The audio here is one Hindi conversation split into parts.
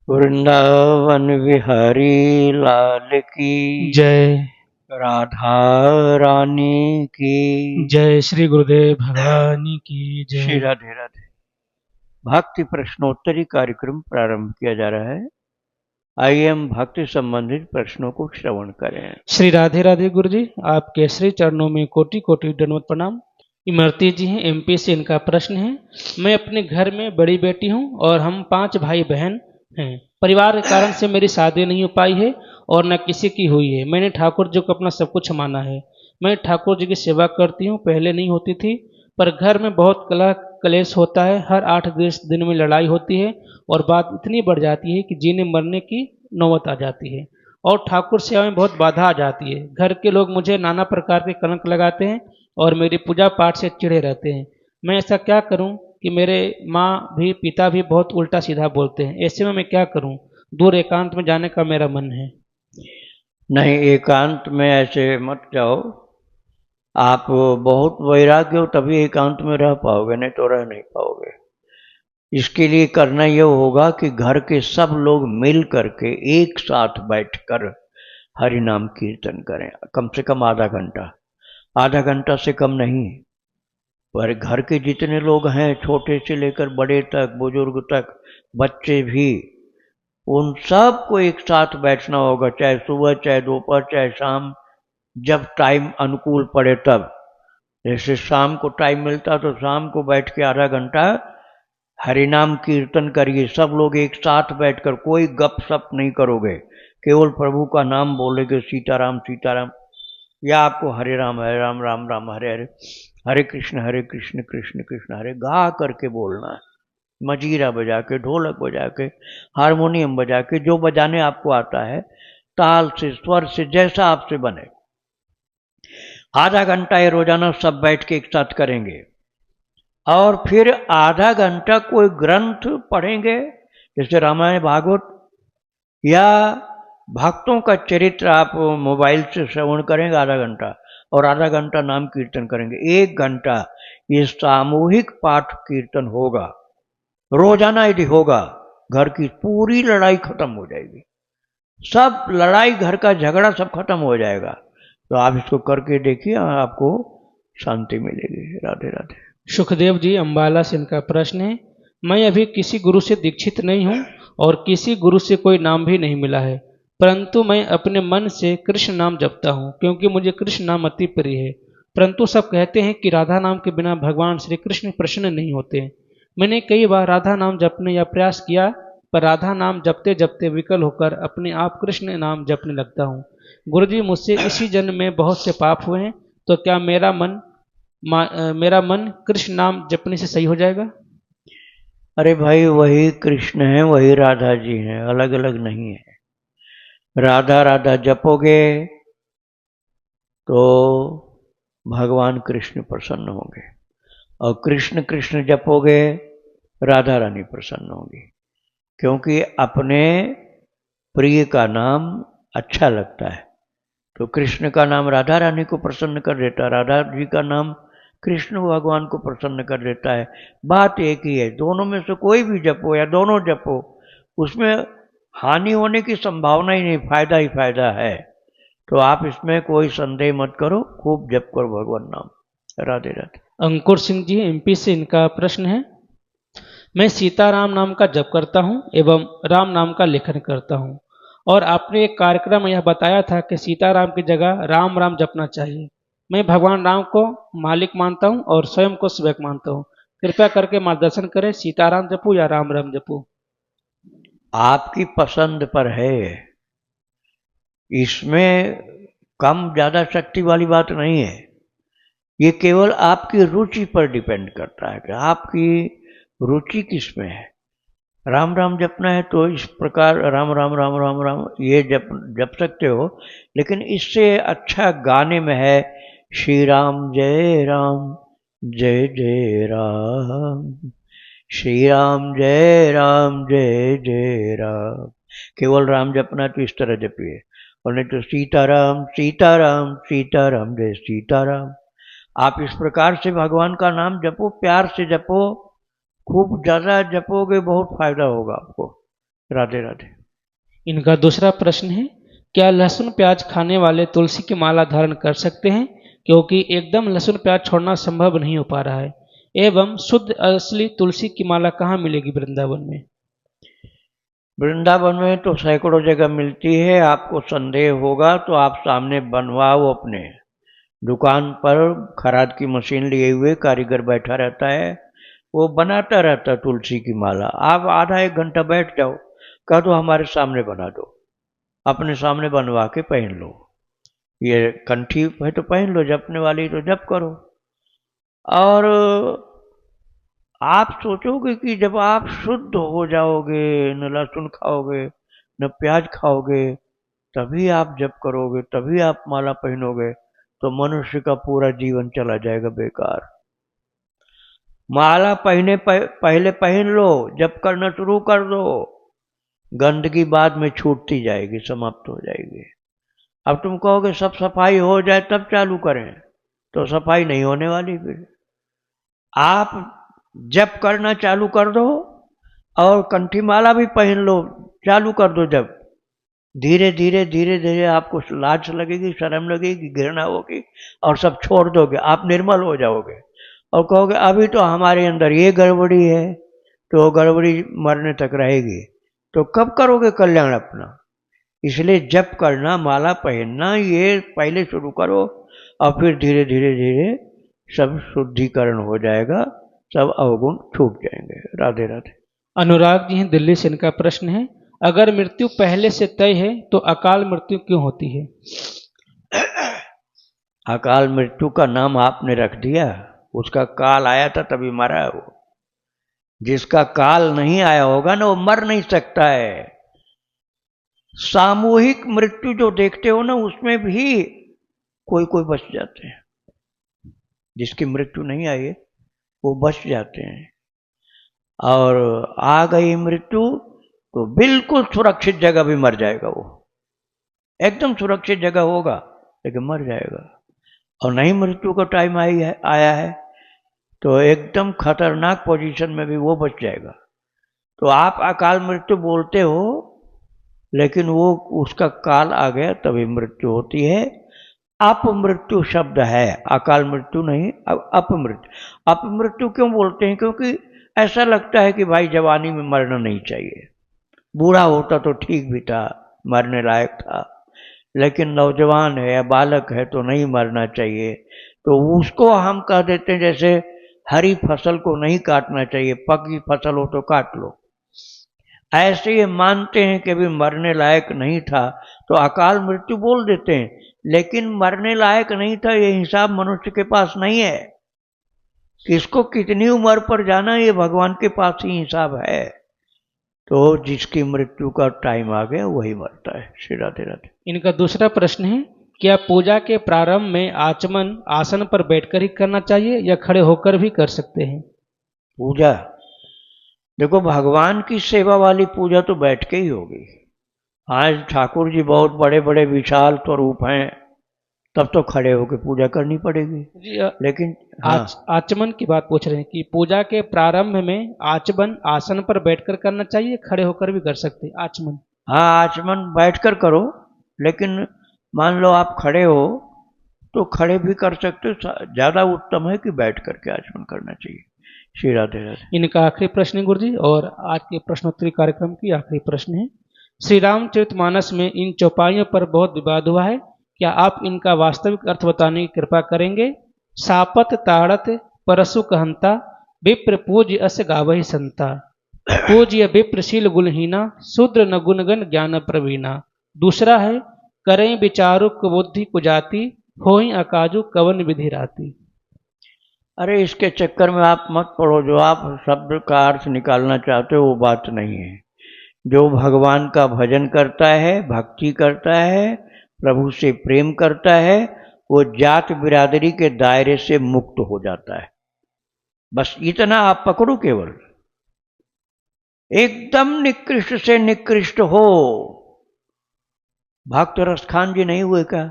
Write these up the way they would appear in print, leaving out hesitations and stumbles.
वृंदावन विहारी लाल की जय। राधा रानी की जय श्री गुरुदेव भगवान की श्री जय। राधे राधे। भक्ति प्रश्नोत्तरी कार्यक्रम प्रारंभ किया जा रहा है। आइए हम भक्ति संबंधित प्रश्नों को श्रवण करें। श्री राधे राधे गुरु जी, आपके श्री चरणों में कोटि कोटि दंडवत प्रणाम। इमरती जी हैं एमपी से, इनका प्रश्न है, मैं अपने घर में बड़ी बेटी हूं और हम 5 भाई बहन हैं। परिवार के कारण से मेरी शादी नहीं हो पाई है और न किसी की हुई है। मैंने ठाकुर जी को अपना सब कुछ माना है। मैं ठाकुर जी की सेवा करती हूँ, पहले नहीं होती थी, पर घर में बहुत कलेश होता है। हर 8-10 दिन में लड़ाई होती है और बात इतनी बढ़ जाती है कि जीने मरने की नौबत आ जाती है और ठाकुर सेवा में बहुत बाधा आ जाती है। घर के लोग मुझे नाना प्रकार के कलंक लगाते हैं और मेरी पूजा पाठ से चिढ़े रहते हैं। मैं ऐसा क्या करूं कि मेरे माँ भी पिता भी बहुत उल्टा सीधा बोलते हैं। ऐसे में मैं क्या करूं? दूर एकांत में जाने का मेरा मन है। नहीं, एकांत में ऐसे मत जाओ। आप बहुत वैराग्य हो तभी एकांत में रह पाओगे, नहीं तो रह नहीं पाओगे। इसके लिए करना यह होगा कि घर के सब लोग मिल करके एक साथ बैठकर हरि नाम कीर्तन करें, कम से कम आधा घंटा। आधा घंटा से कम नहीं। पर घर के जितने लोग हैं, छोटे से लेकर बड़े तक, बुजुर्ग तक, बच्चे भी, उन सबको एक साथ बैठना होगा, चाहे सुबह, चाहे दोपहर, चाहे शाम, जब टाइम अनुकूल पड़े तब। जैसे शाम को टाइम मिलता तो शाम को बैठ के आधा घंटा हरिनाम कीर्तन करिए। सब लोग एक साथ बैठकर, कोई गप सप नहीं करोगे, केवल प्रभु का नाम बोलेगे, सीताराम सीताराम, या आपको हरे राम राम राम हरे हरे, हरे कृष्ण कृष्ण कृष्ण हरे गा करके बोलना है। मजीरा बजा के, ढोलक बजा के, हारमोनियम बजा के, जो बजाने आपको आता है, ताल से, स्वर से, जैसा आपसे बने। आधा घंटा ये रोजाना सब बैठ के एक साथ करेंगे और फिर आधा घंटा कोई ग्रंथ पढ़ेंगे, जैसे रामायण भागवत, या भक्तों का चरित्र आप मोबाइल से श्रवण करेंगे आधा घंटा, और आधा घंटा नाम कीर्तन करेंगे। 1 घंटा ये सामूहिक पाठ कीर्तन होगा। रोजाना यदि होगा, घर की पूरी लड़ाई खत्म हो जाएगी। सब लड़ाई, घर का झगड़ा सब खत्म हो जाएगा। तो आप इसको करके देखिए, आपको शांति मिलेगी। राधे राधे। सुखदेव जी अंबाला से, इनका प्रश्न है, मैं अभी किसी गुरु से दीक्षित नहीं हूँ और किसी गुरु से कोई नाम भी नहीं मिला है, परंतु मैं अपने मन से कृष्ण नाम जपता हूँ क्योंकि मुझे कृष्ण नाम अति प्रिय है। परंतु सब कहते हैं कि राधा नाम के बिना भगवान श्री कृष्ण प्रसन्न नहीं होते। मैंने कई बार राधा नाम जपने या प्रयास किया, पर राधा नाम जपते जपते विकल होकर अपने आप कृष्ण नाम जपने लगता हूँ। गुरु जी, मुझसे इसी जन्म में बहुत से पाप हुए हैं, तो क्या मेरा मन कृष्ण नाम जपने से सही हो जाएगा? अरे भाई, वही कृष्ण है, वही राधा जी हैं, अलग अलग नहीं है। राधा राधा जपोगे तो भगवान कृष्ण प्रसन्न होंगे, और कृष्ण कृष्ण जपोगे राधा रानी प्रसन्न होगी। क्योंकि अपने प्रिय का नाम अच्छा लगता है, तो कृष्ण का नाम राधा रानी को प्रसन्न कर देता है, राधा जी का नाम कृष्ण भगवान को प्रसन्न कर देता है। बात एक ही है, दोनों में से कोई भी जपो या दोनों जपो, उसमें हानि होने की संभावना ही नहीं, फायदा ही फायदा है। तो आप इसमें कोई संदेह मत करो, खूब जप करो भगवान नाम। राधे राधे। अंकुर सिंह जी एमपी से, इनका प्रश्न है, मैं सीताराम नाम का जप करता हूँ एवं राम नाम का लेखन करता हूँ, और आपने एक कार्यक्रम में यह बताया था कि सीताराम की जगह राम राम जपना चाहिए। मैं भगवान राम को मालिक मानता हूँ और स्वयं को सेवक मानता हूँ। कृपया करके मार्गदर्शन करें, सीताराम जपू या राम राम जपू? आपकी पसंद पर है, इसमें कम ज़्यादा शक्ति वाली बात नहीं है। ये केवल आपकी रुचि पर डिपेंड करता है कि आपकी रुचि किस में है। राम राम जपना है तो इस प्रकार राम राम राम राम राम ये जप सकते हो, लेकिन इससे अच्छा गाने में है श्री राम जय जय राम, श्री राम जय राम। केवल राम जपना तो इस तरह जपिए, और नहीं तो सीताराम सीताराम सीताराम जय सीताराम। आप इस प्रकार से भगवान का नाम जपो, प्यार से जपो। खूब ज़्यादा जपोगे बहुत फायदा होगा आपको। राधे राधे। इनका दूसरा प्रश्न है, क्या लहसुन प्याज खाने वाले तुलसी की माला धारण कर सकते हैं, क्योंकि एकदम लहसुन प्याज छोड़ना संभव नहीं हो पा रहा है, एवं शुद्ध असली तुलसी की माला कहाँ मिलेगी वृंदावन में? वृंदावन में तो सैकड़ों जगह मिलती है। आपको संदेह होगा तो आप सामने बनवाओ, अपने दुकान पर खराद की मशीन लिए हुए कारीगर बैठा रहता है, वो बनाता रहता है तुलसी की माला। आप आधा एक घंटा बैठ जाओ, कह दो हमारे सामने बना दो, अपने सामने बनवा के पहन लो। ये कंठी है तो पहन लो, जपने वाली तो जप करो। और आप सोचोगे कि जब आप शुद्ध हो जाओगे, न लहसुन खाओगे न प्याज खाओगे, तभी आप जप करोगे, तभी आप माला पहनोगे, तो मनुष्य का पूरा जीवन चला जाएगा बेकार। माला पहले पहन लो, जप करना शुरू कर दो, गंदगी बाद में छूटती जाएगी, समाप्त हो जाएगी। अब तुम कहोगे सब सफाई हो जाए तब चालू करें, तो सफाई नहीं होने वाली। फिर आप जप करना चालू कर दो और कंठी माला भी पहन लो, चालू कर दो जब, धीरे धीरे धीरे धीरे आपको लाज लगेगी, शर्म लगेगी, घृणा होगी, और सब छोड़ दोगे, आप निर्मल हो जाओगे। और कहोगे अभी तो हमारे अंदर ये गड़बड़ी है, तो गड़बड़ी मरने तक रहेगी, तो कब करोगे कल्याण अपना? इसलिए जप करना, माला पहनना, ये पहले शुरू करो, और फिर धीरे धीरे धीरे सब शुद्धिकरण हो जाएगा, सब अवगुण छूट जाएंगे। राधे राधे। अनुराग जी हैं दिल्ली से, इनका प्रश्न है, अगर मृत्यु पहले से तय है तो अकाल मृत्यु क्यों होती है? अकाल मृत्यु का नाम आपने रख दिया, उसका काल आया था तभी मरा है वो। जिसका काल नहीं आया होगा ना, वो मर नहीं सकता है। सामूहिक मृत्यु जो देखते हो ना, उसमें भी कोई कोई बच जाते हैं। जिसकी मृत्यु नहीं आई है वो बच जाते हैं। और आ गई मृत्यु तो बिल्कुल सुरक्षित जगह भी मर जाएगा वो, एकदम सुरक्षित जगह होगा लेकिन मर जाएगा। और नहीं मृत्यु का टाइम आया है तो एकदम खतरनाक पोजीशन में भी वो बच जाएगा। तो आप अकाल मृत्यु बोलते हो, लेकिन वो उसका काल आ गया तभी मृत्यु होती है। अपमृत्यु शब्द है, अकाल मृत्यु नहीं, अपमृत्यु। अपमृत्यु क्यों बोलते हैं? क्योंकि ऐसा लगता है कि भाई जवानी में मरना नहीं चाहिए, बूढ़ा होता तो ठीक भी था, मरने लायक था, लेकिन नौजवान है या बालक है तो नहीं मरना चाहिए, तो उसको हम कह देते हैं जैसे हरी फसल को नहीं काटना चाहिए, पकी फसल हो तो काट लो। ऐसे ये मानते हैं कि अभी मरने लायक नहीं था तो अकाल मृत्यु बोल देते हैं, लेकिन मरने लायक नहीं था ये हिसाब मनुष्य के पास नहीं है। किसको कितनी उम्र पर जाना ये भगवान के पास ही हिसाब है। तो जिसकी मृत्यु का टाइम आ गया वही मरता है। श्री राधे राधे। इनका दूसरा प्रश्न है, क्या पूजा के प्रारंभ में आचमन आसन पर बैठकर ही करना चाहिए या खड़े होकर भी कर सकते हैं? पूजा देखो, भगवान की सेवा वाली पूजा तो बैठ के ही होगी। आज ठाकुर जी बहुत बड़े बड़े विशाल स्वरूप हैं, तब तो खड़े होकर पूजा करनी पड़ेगी। जी, लेकिन हाँ, आचमन की बात पूछ रहे हैं कि पूजा के प्रारंभ में आचमन आसन पर बैठकर करना चाहिए, खड़े होकर भी कर सकते हैं आचमन? हाँ आचमन बैठकर करो, लेकिन मान लो आप खड़े हो तो खड़े भी कर सकते हो, ज़्यादा उत्तम है कि बैठ करके आचमन करना चाहिए। श्री राधे राधे। इनका आखिरी प्रश्न है गुरुजी, और आज के प्रश्नोत्तरी कार्यक्रम की आखिरी प्रश्न है, श्री रामचरितमानस में इन चौपाइयों पर बहुत विवाद हुआ है, क्या आप इनका वास्तविक अर्थ बताने की कृपा करेंगे? सापत ताड़त परसु कहंता, विप्र पूज्य अस गावहि संता, पूज्य विप्रशील गुणहीना, शूद्र न गुणगण ज्ञान प्रवीणा। दूसरा है, करें विचारु कुबुद्धि कुजाति, होई अकाजु कवन विधि राति। अरे इसके चक्कर में आप मत पड़ो, जो आप शब्द का अर्थ निकालना चाहते हो वो बात नहीं है। जो भगवान का भजन करता है, भक्ति करता है, प्रभु से प्रेम करता है, वो जात बिरादरी के दायरे से मुक्त हो जाता है। बस इतना आप पकड़ो, केवल एकदम निकृष्ट से निकृष्ट हो। भक्त रस खान जी नहीं हुए क्या?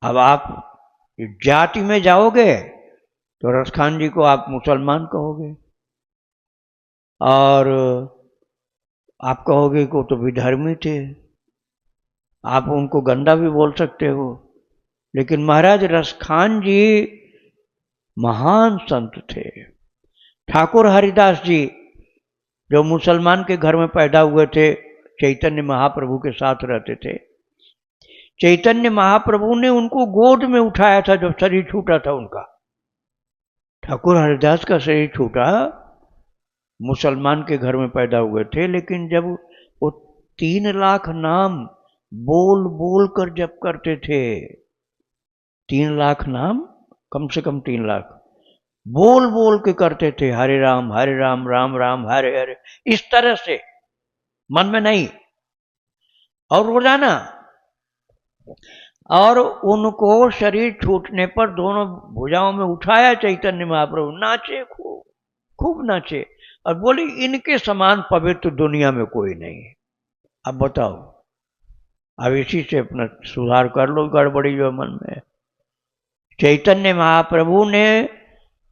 अब आप जाति में जाओगे तो रस खान जी को आप मुसलमान कहोगे, और आप कहोगे कि वो तो विधर्मी थे, आप उनको गंदा भी बोल सकते हो, लेकिन महाराज रसखान जी महान संत थे। ठाकुर हरिदास जी जो मुसलमान के घर में पैदा हुए थे, चैतन्य महाप्रभु के साथ रहते थे, चैतन्य महाप्रभु ने उनको गोद में उठाया था जब शरीर छूटा था उनका। ठाकुर हरिदास का शरीर छूटा, मुसलमान के घर में पैदा हुए थे, लेकिन जब वो 3 लाख नाम बोल बोल कर जप करते थे, 3 लाख नाम, कम से कम 3 लाख बोल बोल के करते थे, हरे राम राम राम हरे हरे, इस तरह से, मन में नहीं, और रोजाना। और उनको शरीर छूटने पर दोनों भुजाओं में उठाया चैतन्य महाप्रभु, नाचे, खूब खूब नाचे, और बोले इनके समान पवित्र दुनिया में कोई नहीं है। अब बताओ, अब इसी से अपना सुधार कर लो गड़बड़ी जो मन में है। चैतन्य महाप्रभु ने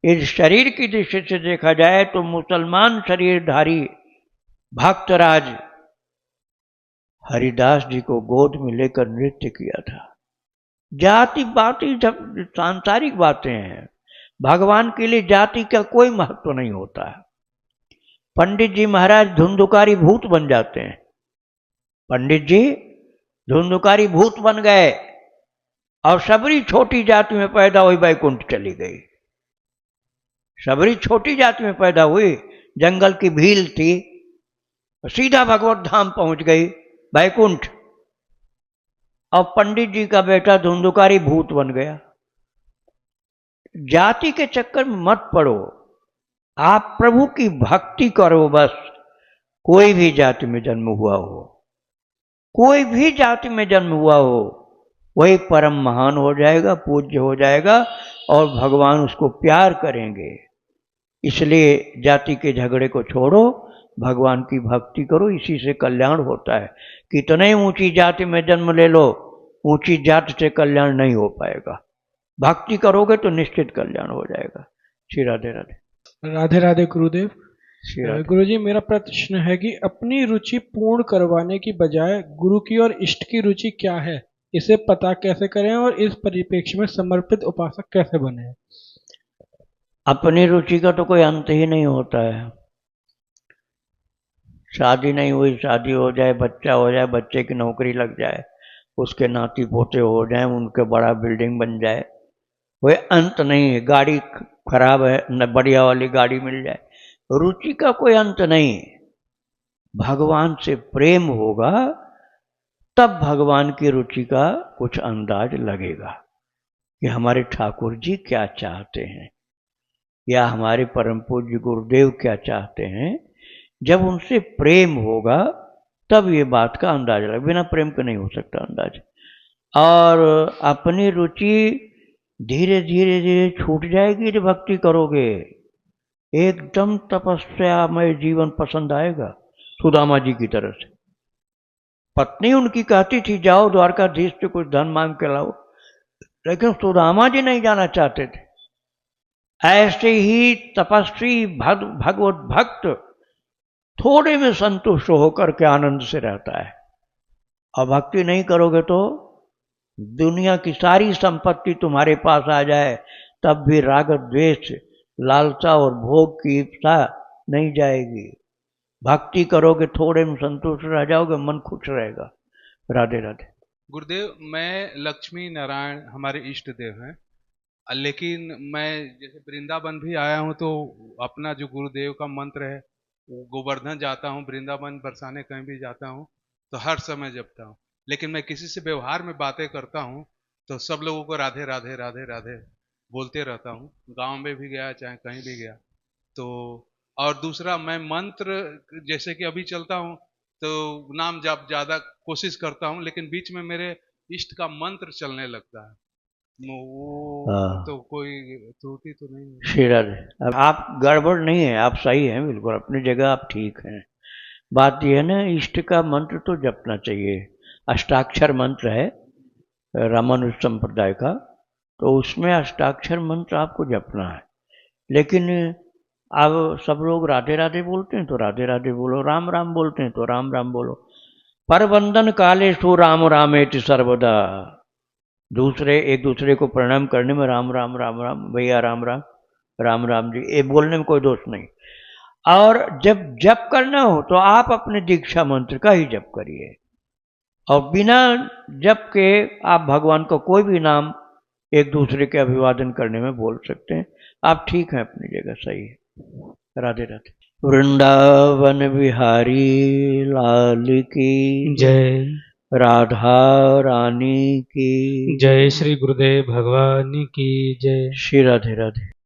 इस शरीर की दृष्टि से देखा जाए तो मुसलमान शरीरधारी भक्तराज हरिदास जी को गोद में लेकर नृत्य किया था। जाति बाती जब सांसारिक बातें हैं, भगवान के लिए जाति का कोई महत्व नहीं होता है। पंडित जी महाराज धुंधुकारी भूत बन जाते हैं, पंडित जी धुंधुकारी भूत बन गए, और सबरी छोटी जाति में पैदा हुई वैकुंठ चली गई। सबरी छोटी जाति में पैदा हुई, जंगल की भील थी, सीधा भगवत धाम पहुंच गई वैकुंठ। और पंडित जी का बेटा धुंधुकारी भूत बन गया। जाति के चक्कर में मत पड़ो, आप प्रभु की भक्ति करो बस। कोई भी जाति में जन्म हुआ हो, कोई भी जाति में जन्म हुआ हो, वही परम महान हो जाएगा, पूज्य हो जाएगा, और भगवान उसको प्यार करेंगे। इसलिए जाति के झगड़े को छोड़ो, भगवान की भक्ति करो, इसी से कल्याण होता है। कितने ऊंची जाति में जन्म ले लो, ऊंची जाति से कल्याण नहीं हो पाएगा। भक्ति करोगे तो निश्चित कल्याण हो जाएगा। श्री राधे राधे। राधे राधे गुरुदेव। श्री राधे। गुरुजी, मेरा प्रश्न है कि अपनी रुचि पूर्ण करवाने की बजाय गुरु की और इष्ट की रुचि क्या है, इसे पता कैसे करें, और इस परिप्रेक्ष्य में समर्पित उपासक कैसे बने? अपनी रुचि का तो कोई अंत ही नहीं होता है। शादी नहीं हुई, शादी हो जाए, बच्चा हो जाए, बच्चे की नौकरी लग जाए, उसके नाती पोते हो जाए, उनके बड़ा बिल्डिंग बन जाए, कोई अंत नहीं है। गाड़ी खराब है, न बढ़िया वाली गाड़ी मिल जाए, रुचि का कोई अंत नहीं। भगवान से प्रेम होगा तब भगवान की रुचि का कुछ अंदाज लगेगा कि हमारे ठाकुर जी क्या चाहते हैं, या हमारे परम पूज्य गुरुदेव क्या चाहते हैं। जब उनसे प्रेम होगा तब ये बात का अंदाज लगेगा, बिना प्रेम के नहीं हो सकता अंदाज। और अपनी रुचि धीरे धीरे धीरे छूट जाएगी जब भक्ति करोगे। एकदम तपस्यामय जीवन पसंद आएगा, सुदामा जी की तरह से। पत्नी उनकी कहती थी जाओ द्वारकाधीश से कुछ धन मांग के लाओ, लेकिन सुदामा जी नहीं जाना चाहते थे। ऐसे ही तपस्वी भगवत भक्त थोड़े में संतुष्ट होकर के आनंद से रहता है। और भक्ति नहीं करोगे तो दुनिया की सारी संपत्ति तुम्हारे पास आ जाए तब भी राग द्वेष, लालसा और भोग की इच्छा नहीं जाएगी। भक्ति करोगे थोड़े में संतुष्ट रह जाओगे, मन खुश रहेगा। राधे राधे। गुरुदेव, मैं लक्ष्मी नारायण हमारे इष्ट देव हैं, लेकिन मैं जैसे वृंदावन भी आया हूँ तो अपना जो गुरुदेव का मंत्र है, गोवर्धन जाता हूँ, वृंदावन बरसाने कहीं भी जाता हूँ तो हर समय जपता हूँ। लेकिन मैं किसी से व्यवहार में बातें करता हूँ तो सब लोगों को राधे राधे राधे राधे बोलते रहता हूँ, गांव में भी गया चाहे कहीं भी गया तो। और दूसरा, मैं मंत्र जैसे कि अभी चलता हूँ तो नाम जप ज़्यादा कोशिश करता हूँ, लेकिन बीच में मेरे इष्ट का मंत्र चलने लगता है, वो तो कोई त्रुटि तो नहीं है? श्री राधे। अब आप गड़बड़ नहीं है, आप सही हैं, बिल्कुल अपनी जगह आप ठीक हैं। बात यह है ना, इष्ट का मंत्र तो जपना चाहिए। अष्टाक्षर मंत्र है रामानुज संप्रदाय का, तो उसमें अष्टाक्षर मंत्र आपको जपना है। लेकिन अब सब लोग राधे राधे बोलते हैं तो राधे राधे बोलो, राम राम बोलते हैं तो राम राम बोलो। पर वंदन कालेषु राम रामेति सर्वदा। दूसरे एक दूसरे को प्रणाम करने में राम राम राम राम, भैया राम राम, राम राम जी, ये बोलने में कोई दोष नहीं। और जब जप करना हो तो आप अपने दीक्षा मंत्र का ही जप करिए, और बिना जप के आप भगवान को कोई भी नाम एक दूसरे के अभिवादन करने में बोल सकते हैं। आप ठीक हैं, अपनी जगह सही है। राधे राधे। वृंदावन बिहारी लाल की जय। राधा रानी की जय श्री गुरुदेव भगवान की जय। श्री राधे राधे।